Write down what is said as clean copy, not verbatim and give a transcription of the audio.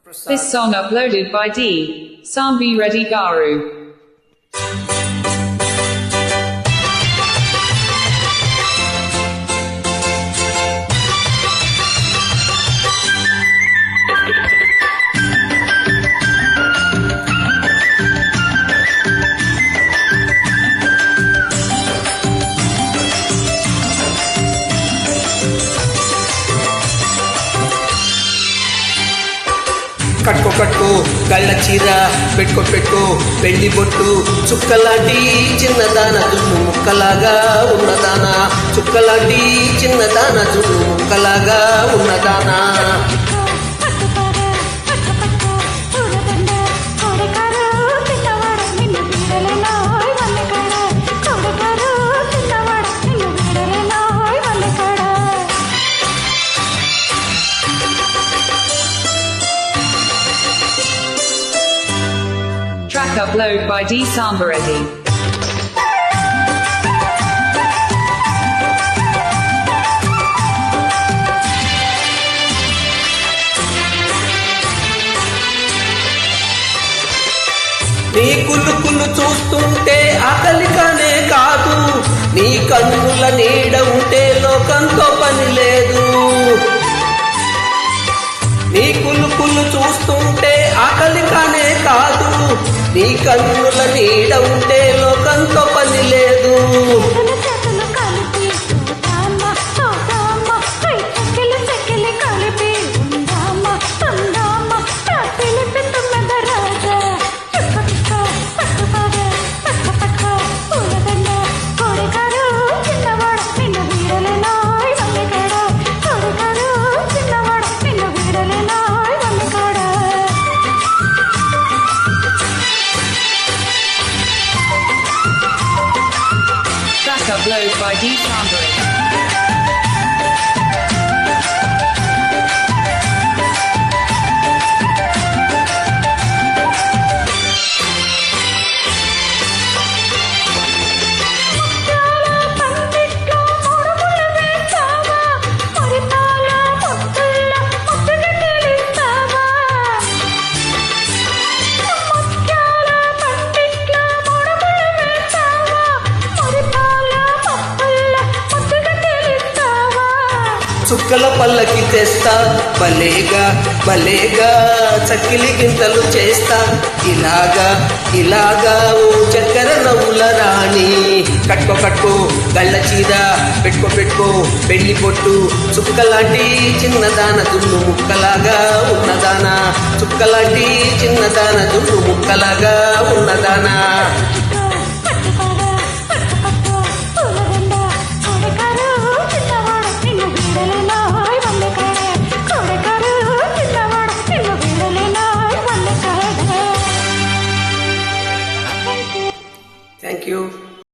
This song uploaded by D. Sambi Reddy Garu. కట్టుకో కట్టుకో గళ్ళ చీర పెట్టుకో పెట్టుకో పెళ్లి బొట్టు చుక్కలాంటి చిన్నదాన జున్ను ముక్కలాగా ఉన్నదానా చుక్కలాంటి చిన్నదాన జున్ను ముక్కలాగా ఉన్నదానా Track upload by D. Sambareddy. నీ కుళ్ళు చూస్తుంటే ఆకలిగానే కాదు నీ కన్నుల నీడ ఉంటే లోకంతో పని లేదు నీ కుళ్ళు చూస్తుంటే ఆకలిగానే కాదు నీ కన్నుల నీడ ఉంటే లోకంతో పని లేదు Upload by D. Sambareddy. చుక్కల పల్లకి తెస్తా భలేగా భలేగా చక్కిలి గింతలు చేస్తా ఇలాగా ఓ చక్కెర నవ్వుల రాణి కట్టుకో కట్టుకో గళ్ళ చీర పెట్టుకో పెళ్లి పొట్టు చుక్కలాంటి చిన్నదాన దున్ను ముక్కలాగా ఉన్నదానా చుక్కలాంటి చిన్నదాన దున్ను ముక్కలాగా ఉన్నదానా Thank you.